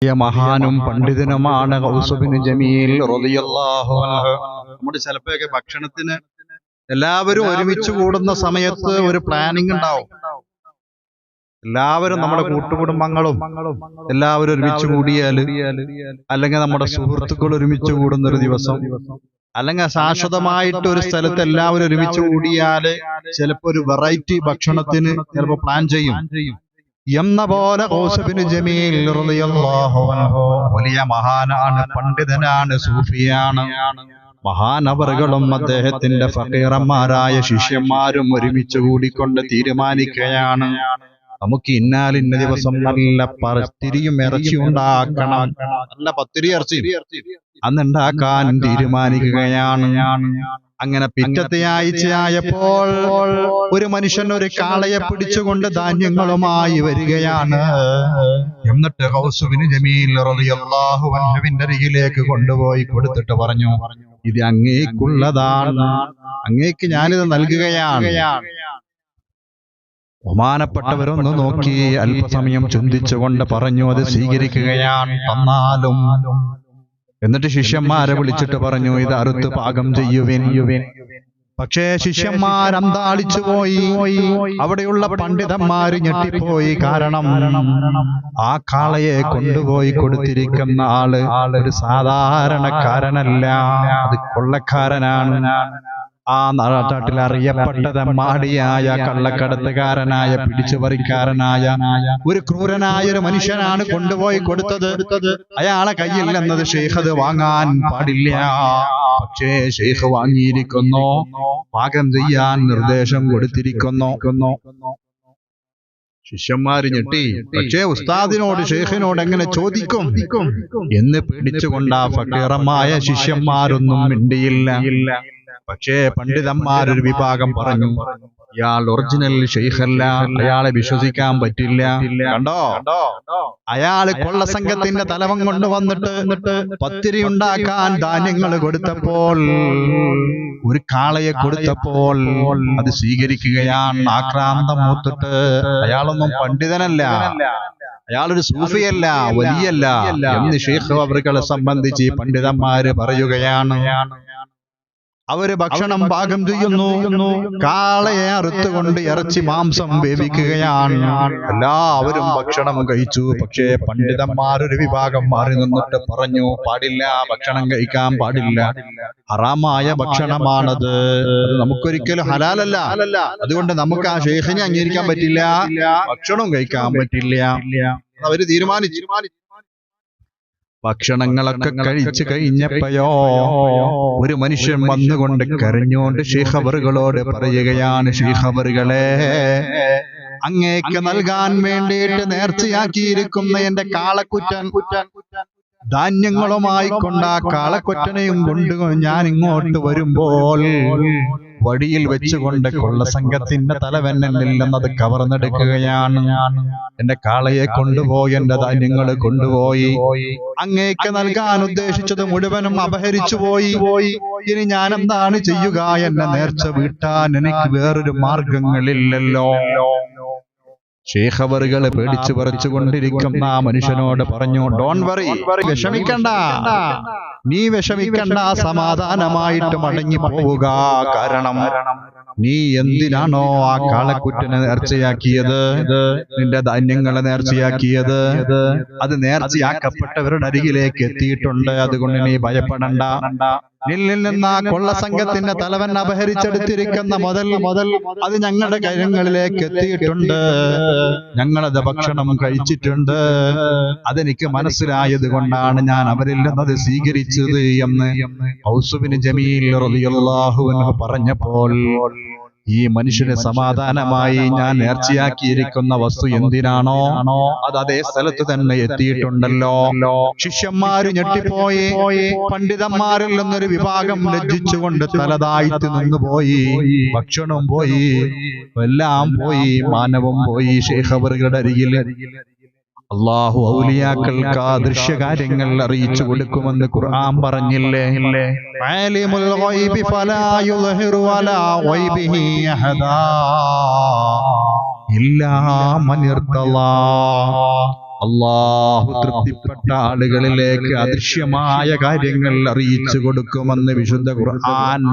മഹാനും പണ്ഡിതനുമാണ് gaurs bin Jameel റളിയല്ലാഹു അൻഹു. നമ്മുടെ ചിലപ്പോഴൊക്കെ ഭക്ഷണത്തിന് എല്ലാവരും ഒരുമിച്ച് കൂടുന്ന സമയത്ത് ഒരു പ്ലാനിങ് ഉണ്ടാവും. എല്ലാവരും നമ്മുടെ കൂട്ടുകുടുംബങ്ങളും എല്ലാവരും ഒരുമിച്ച് കൂടിയാല്, അല്ലെങ്കിൽ നമ്മുടെ സുഹൃത്തുക്കൾ ഒരുമിച്ച് കൂടുന്ന ഒരു ദിവസം, അല്ലെങ്കിൽ ശാശ്വതമായിട്ട് ഒരു സ്ഥലത്ത് എല്ലാവരും ഒരുമിച്ച് കൂടിയാല് ചിലപ്പോ ഒരു വെറൈറ്റി ഭക്ഷണത്തിന് ചിലപ്പോ പ്ലാൻ ചെയ്യും. എന്ന പോലെ ഗൗസ് ബിൻ ജമീൽ റളിയല്ലാഹു അൻഹു വലിയ മഹാനാണ്, പണ്ഡിതനാണ്, സൂഫിയാണ്. മഹാനവറുകളും അദ്ദേഹത്തിന്റെ ഫഖീറന്മാരായ ശിഷ്യന്മാരും ഒരുമിച്ച് കൂടിക്കൊണ്ട് തീരുമാനിക്കുകയാണ്, നമുക്ക് ഇന്നാലിന്ന ദിവസം നല്ല പത്തിരിയും ഇറച്ചി ഉണ്ടാക്കണം, നല്ല പത്തിരി ഇറച്ചി അന്നുണ്ടാക്കാൻ തീരുമാനിക്കുകയാണ്. അങ്ങനെ പിറ്റത്തെ ആഴ്ചയായപ്പോൾ ഒരു മനുഷ്യൻ ഒരു കാളയെ പിടിച്ചുകൊണ്ട് ധാന്യങ്ങളുമായി വരികയാണ്. എന്നിട്ട് ഗൗസ് ബിൻ ജമീൽ റളിയല്ലാഹു അൻഹുവിന്റെ അരികിലേക്ക് കൊണ്ടുപോയി കൊടുത്തിട്ട് പറഞ്ഞു, ഇത് അങ്ങേക്കുള്ളതാണ്, അങ്ങേക്ക് ഞാനിത് നൽകുകയാണ്. ബഹുമാനപ്പെട്ടവരൊന്ന് നോക്കി അല്പസമയം ചിന്തിച്ചുകൊണ്ട് പറഞ്ഞു, അത് സ്വീകരിക്കുകയാണ്, തന്നാലും. എന്നിട്ട് ശിഷ്യന്മാരെ വിളിച്ചിട്ട് പറഞ്ഞു, ഇത് അറുത്ത് പാകം ചെയ്യുവിൻ. പക്ഷേ ശിഷ്യന്മാർ അന്താളിച്ചു പോയി. അവിടെയുള്ള പണ്ഡിതന്മാര് ഞെട്ടിപ്പോയി. കാരണം ആ കാളയെ കൊണ്ടുപോയി കൊടുത്തിരിക്കുന്ന ആള് ഒരു സാധാരണക്കാരനല്ല, അത് കൊള്ളക്കാരനാണ്. ആ നാട്ടിൽ അറിയപ്പെട്ട മാടിയായ കള്ളക്കടത്തുകാരനായ പിടിച്ചുപറിക്കാരനായ ഒരു ക്രൂരനായ ഒരു മനുഷ്യനാണ് കൊണ്ടുപോയി കൊടുത്തത്. അയാളെ കയ്യിൽ എന്നത് ഷെയ്ഖ് അത് വാങ്ങാൻ പാടില്ല. പക്ഷേ ഷെയ്ഖ് വാങ്ങിയിരിക്കുന്നു, പാകം ചെയ്യാൻ നിർദ്ദേശം കൊടുത്തിരിക്കുന്നു. ശിഷ്യന്മാര് ഞെട്ടി. പക്ഷേ ഉസ്താദിനോട് ഷെയ്ഖിനോട് എങ്ങനെ ചോദിക്കും എന്ന് പേടിച്ചുകൊണ്ട് ആ ഫക്കീറമായ ശിഷ്യന്മാരൊന്നും മിണ്ടിയില്ല. പക്ഷേ പണ്ഡിതന്മാരൊരു വിഭാഗം പറഞ്ഞു, ഇയാൾ ഒറിജിനൽ ഷെയ്ഖല്ല, അയാളെ വിശ്വസിക്കാൻ പറ്റില്ല. കണ്ടോ, അയാള് കൊള്ളസംഘത്തിന്റെ തലവൻ കൊണ്ടുവന്നിട്ട് പത്തിരി ഉണ്ടാക്കാൻ ധാന്യങ്ങൾ കൊടുത്തപ്പോൾ, ഒരു കാളയെ കൊടുത്തപ്പോൾ അത് സ്വീകരിക്കുകയാണ് ആക്രാന്തം മൂത്തിട്ട്. അയാളൊന്നും പണ്ഡിതനല്ല, അയാളൊരു സൂഫിയല്ല, വലിയല്ല എന്ന് ഷെയ്ഖ് അവറുകളെ സംബന്ധിച്ച് പണ്ഡിതന്മാര് പറയുകയാണ്. അവര് ഭക്ഷണം പാകം ചെയ്യുന്നു, കാളയെ അറുത്തുകൊണ്ട് ഇറച്ചി മാംസം വേവിക്കുകയാണ്. എല്ലാവരും ഭക്ഷണം കഴിച്ചു. പക്ഷേ പണ്ഡിതന്മാരൊരു വിഭാഗം മാറി നിന്നിട്ട് പറഞ്ഞു, പാടില്ല, ഭക്ഷണം കഴിക്കാൻ പാടില്ല, ഹറാമായ ഭക്ഷണമാണത്, അത് നമുക്കൊരിക്കലും ഹലാലല്ല, അതുകൊണ്ട് നമുക്ക് ആ ഷെയ്ഖിനെ അംഗീകരിക്കാൻ പറ്റില്ല, ഭക്ഷണവും കഴിക്കാൻ പറ്റില്ല. അവര് തീരുമാനിച്ചു. ഭക്ഷണങ്ങളൊക്കെ കഴിച്ചു കഴിഞ്ഞപ്പോഴോ ഒരു മനുഷ്യൻ വന്നുകൊണ്ട് കരഞ്ഞുകൊണ്ട് ഷെയ്ഖ് അവറുകളോട് പറയുകയാണ്, ഷെയ്ഖ് അവറുകളെ, അങ്ങേക്ക് നൽകാൻ വേണ്ടിയിട്ട് നേർച്ചയാക്കിയിരിക്കുന്ന എന്റെ കാളക്കുറ്റൻ ധാന്യങ്ങളുമായി കൊണ്ട് ആ കാളക്കൊറ്റനെയും കൊണ്ട് ഞാൻ ഇങ്ങോട്ട് വരുമ്പോൾ വഴിയിൽ വെച്ചുകൊണ്ട് കൊള്ളസംഘത്തിന്റെ തലവൻ എന്നിൽ നിന്നത് കവർന്നെടുക്കുകയാണ്. എന്റെ കാളയെ കൊണ്ടുപോയി, എന്റെ ധാന്യങ്ങൾ കൊണ്ടുപോയി, അങ്ങേക്ക് നൽകാൻ ഉദ്ദേശിച്ചത് മുഴുവനും അപഹരിച്ചു പോയി. ഇനി ഞാൻ എന്താണ് ചെയ്യുക? എന്നെ നേർച്ച വീട്ടാൻ എനിക്ക് വേറൊരു മാർഗങ്ങളില്ലല്ലോ. ഷെയ്ഖ് അവറുകൾ പേടിച്ചു പറിച്ചുകൊണ്ടിരിക്കുന്ന ആ മനുഷ്യനോട് പറഞ്ഞു, ഡോൺ വറി, വിഷമിക്കണ്ട, നീ വിഷമിക്കണ്ട, സമാധാനമായിട്ട് മടങ്ങി പോവുക. കാരണം നീ എന്തിനാണോ ആ കാളക്കുറ്റനെ നേർച്ചയാക്കിയത്, നിന്റെ ധാന്യങ്ങളെ നേർച്ചയാക്കിയത്, അത് നേർച്ചയാക്കപ്പെട്ടവരുടെ അരികിലേക്ക് എത്തിയിട്ടുണ്ട്. അതുകൊണ്ട് നീ ഭയപ്പെടണ്ട. നിന്നിൽ നിന്ന് ആ കൊള്ളസംഘത്തിന്റെ തലവൻ അപഹരിച്ചെടുത്തിരിക്കുന്ന മുതൽ അത് ഞങ്ങളുടെ കരങ്ങളിലേക്ക് എത്തിയിട്ടുണ്ട്. ഞങ്ങളത് ഭക്ഷണം കഴിച്ചിട്ടുണ്ട്. അതെനിക്ക് മനസ്സിലായത് കൊണ്ടാണ് ഞാൻ അവരിൽ നിന്നത് സ്വീകരിച്ചത് എന്ന് ഗൗസ് ബിൻ ജമീൽ റളിയല്ലാഹു അൻഹു പറഞ്ഞപ്പോൾ, ഈ മനുഷ്യന് സമാധാനമായി, ഞാൻ നേർച്ചയാക്കിയിരിക്കുന്ന വസ്തു എന്തിനാണോ അത് അതേ സ്ഥലത്ത് തന്നെ എത്തിയിട്ടുണ്ടല്ലോ. ശിഷ്യന്മാര് ഞെട്ടിപ്പോയി. പണ്ഡിതന്മാരിൽ നിന്നൊരു വിഭാഗം ലജ്ജിച്ചുകൊണ്ട് തലതാഴ്ത്തി നിന്നുപോയി. ഭക്ഷണവും പോയി, എല്ലാം പോയി, മാനവും പോയി. ഷെയ്ഖ് അവറുകളുടെ അരികിൽ അല്ലാഹു ഔലിയാക്കൾക്ക് ആ ദൃശ്യകാര്യങ്ങൾ അറിയിച്ചു കൊടുക്കുമെന്ന് ഖുർആൻ പറഞ്ഞില്ലേ? ആലിമുൽ ഗൈബി ഫലാ യുദ്ഹിറു അലാ ഗൈബിഹി അഹദാ ഇല്ലാ മൻ ഇർതളാ. അല്ലാഹു തൃപ്തിപ്പെട്ട ആളുകളിലേക്ക് അദൃശ്യമായ കാര്യങ്ങൾ അറിയിച്ചു കൊടുക്കുമെന്ന് വിശുദ്ധ ഖുർആൻ